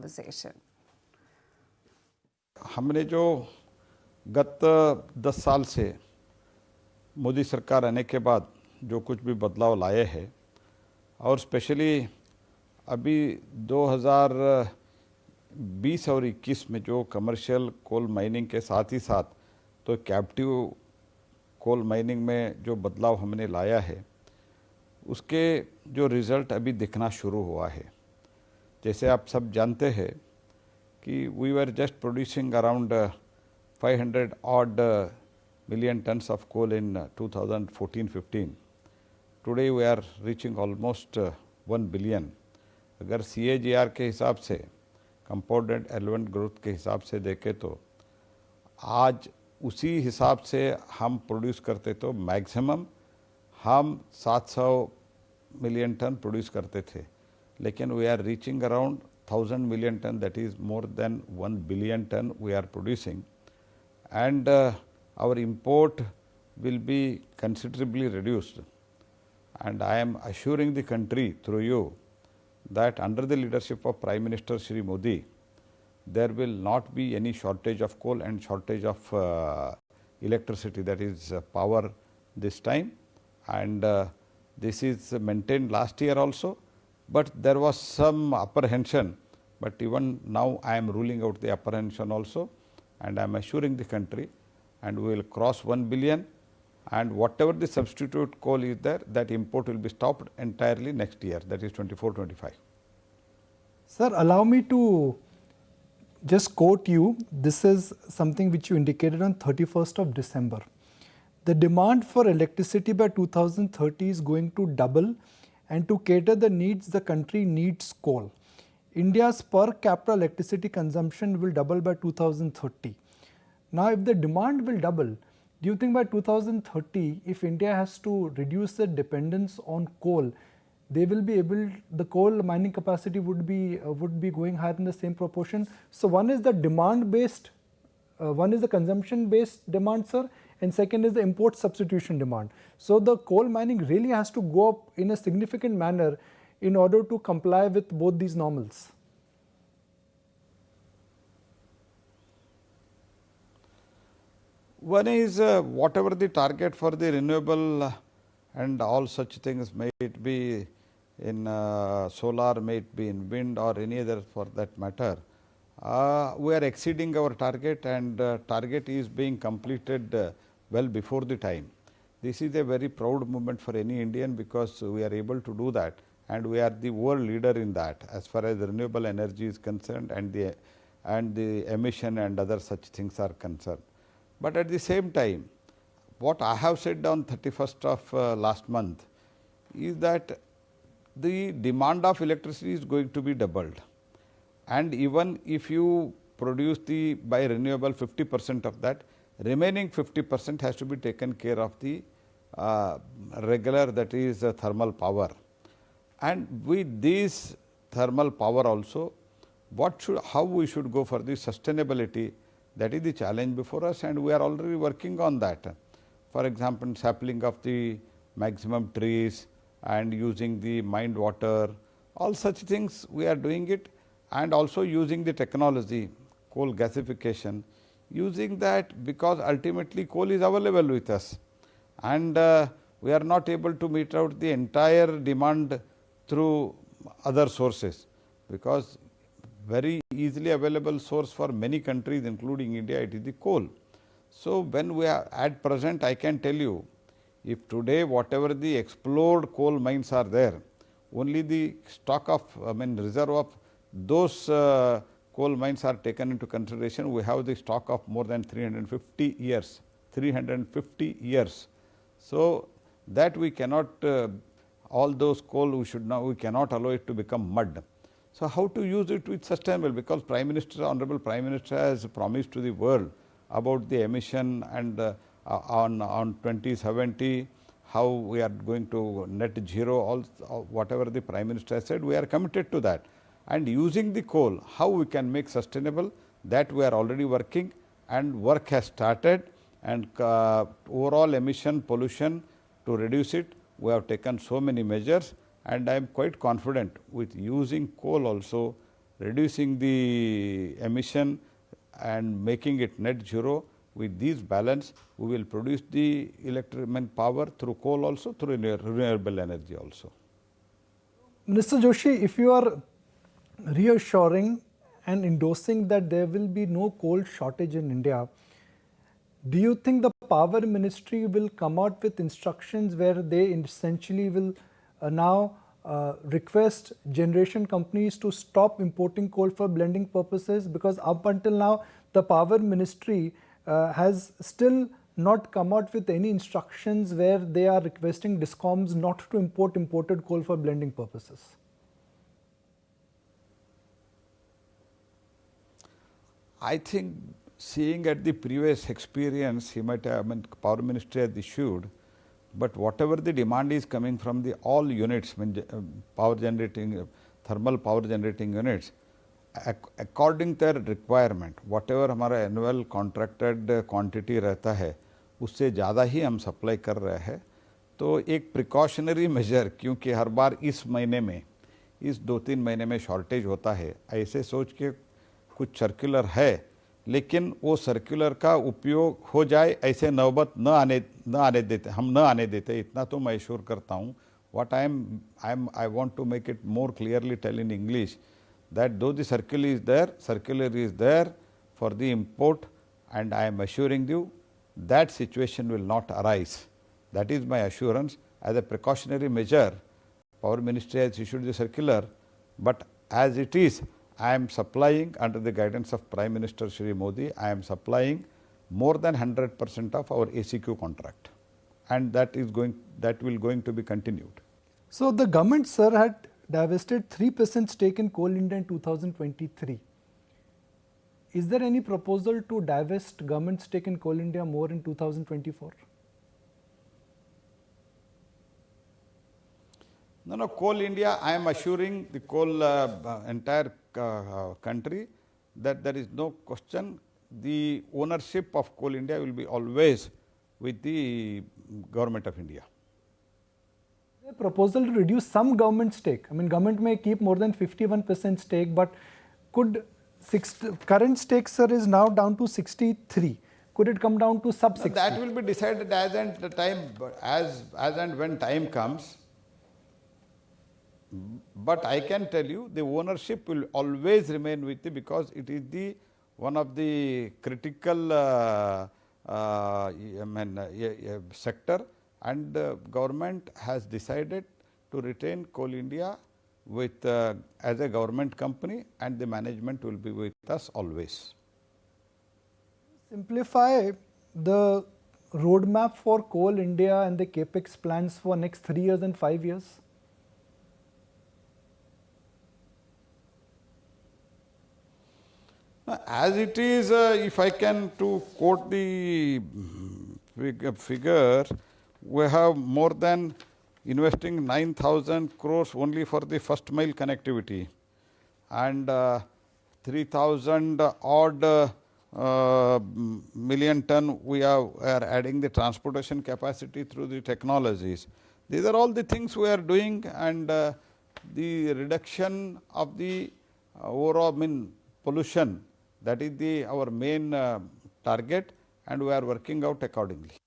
conversation. हमने जो गत 10 साल से मोदी सरकार आने के बाद जो कुछ भी बदलाव लाए हैं और स्पेशली अभी 2020 और 21 में जो कमर्शियल कोल माइनिंग के साथ ही साथ तो कैप्टिव कोल माइनिंग में जो बदलाव हमने लाया है उसके जो रिज़ल्ट अभी दिखना शुरू हुआ है। जैसे आप सब जानते हैं कि we were just producing around 500 odd million tons of coal in 2014-15. Today we are reaching almost 1 billion. अगर CAGR के हिसाब से कंपाउंडेड एनुअल ग्रोथ के हिसाब से देखें तो आज उसी हिसाब से हम प्रोड्यूस करते तो मैक्सिमम हम 700 मिलियन टन प्रोड्यूस करते थे, लेकिन we are reaching around 1000 million ton, that is more than 1 billion ton we are producing, and our import will be considerably reduced. And I am assuring the country through you that under the leadership of Prime Minister Siri Modi, there will not be any shortage of coal and shortage of electricity, that is power this time, and this is maintained last year also. But there was some apprehension, but even now I am ruling out the apprehension also, and I am assuring the country, and we will cross 1 billion, and whatever the substitute coal is there, that import will be stopped entirely next year, that is 24-25. Sir, allow me to just quote you. This is something which you indicated on 31st of December. The demand for electricity by 2030 is going to double, and to cater the needs, the country needs coal. India's per capita electricity consumption will double by 2030. Now, if the demand will double, do you think by 2030, if India has to reduce the dependence on coal, they will be able, the coal mining capacity would be going higher in the same proportion? So, one is the demand based, one is the consumption based demand, sir, and second is the import substitution demand. So, the coal mining really has to go up in a significant manner in order to comply with both these normals. One is whatever the target for the renewable and all such things, may it be in solar, may it be in wind or any other for that matter, we are exceeding our target, and target is being completed well before the time. This is a very proud moment for any Indian, because we are able to do that, and we are the world leader in that as far as renewable energy is concerned, and the emission and other such things are concerned. But at the same time, what I have said on 31st of last month is that the demand of electricity is going to be doubled, and even if you produce by renewable 50% of that, remaining 50% has to be taken care of the regular, that is thermal power. And with this thermal power also, how we should go for the sustainability, that is the challenge before us, and we are already working on that. For example, sapling of the maximum trees and using the mined water, all such things we are doing it, and also using the technology, coal gasification, using that, because ultimately coal is available with us, and we are not able to meet out the entire demand through other sources, because very easily available source for many countries including India, it is the coal. So, when we are at present, I can tell you, if today whatever the explored coal mines are there, only the stock of, reserve of those coal mines are taken into consideration, we have the stock of more than 350 years, 350 years. So, that we cannot, all those coal we cannot allow it to become mud. So, how to use it with sustainable, because Honorable Prime Minister has promised to the world about the emission, and on 2070, how we are going to net zero, all whatever the Prime Minister has said, we are committed to that. And using the coal, how we can make sustainable, that we are already working, and work has started, and overall emission pollution, to reduce it, we have taken so many measures, and I am quite confident with using coal also, reducing the emission and making it net zero. With these balance, we will produce the power through coal also, through renewable energy also. Minister Joshi, if you are reassuring and endorsing that there will be no coal shortage in India, do you think the Power Ministry will come out with instructions where they essentially will now request generation companies to stop importing coal for blending purposes? Because up until now, the Power Ministry has still not come out with any instructions where they are requesting DISCOMs not to import imported coal for blending purposes. I think, seeing at the previous experience, he might have, Power Ministry has issued, but whatever the demand is coming from the all units, power generating, thermal power generating units, according to their requirement, whatever हमारा annual contracted quantity रहता है, उससे ज़्यादा ही हम supply कर रहे हैं. तो एक प्रिकॉशनरी मेजर, क्योंकि हर बार इस महीने में, इस 2-3 महीने में शॉर्टेज होता है, ऐसे सोच के कुछ सर्कुलर है, लेकिन वो सर्कुलर का उपयोग हो जाए ऐसे नौबत न आने देते, हम न आने देते, इतना तो मैं एश्योर करता हूँ. What I want to make it more clearly tell in English that though the circular is there for the import, and I am assuring you that situation will not arise. That is my assurance. As a precautionary measure, Power Ministry has issued the circular, but as it is, I am supplying under the guidance of Prime Minister Siri Modi, I am supplying more than 100% of our ACQ contract, and that will going to be continued. So the government, sir, had divested 3% stake in Coal India in 2023. Is there any proposal to divest government stake in Coal India more in 2024? No, Coal India, I am assuring the coal entire country that there is no question. The ownership of Coal India will be always with the Government of India. A proposal to reduce some government stake. I mean, government may keep more than 51% stake, but could current stake, sir, is now down to 63. Could it come down to sub 60? That will be decided as and when time comes. But I can tell you the ownership will always remain with you, because it is the one of the critical sector, and government has decided to retain Coal India with as a government company, and the management will be with us always. Simplify the roadmap for Coal India and the Capex plans for next 3 years and 5 years. As it is, if I can to quote the figure, we have more than investing 9,000 crores only for the first mile connectivity, and 3,000 odd million ton we are adding the transportation capacity through the technologies. These are all the things we are doing, and the reduction of the overall pollution, that is our main target, and we are working out accordingly.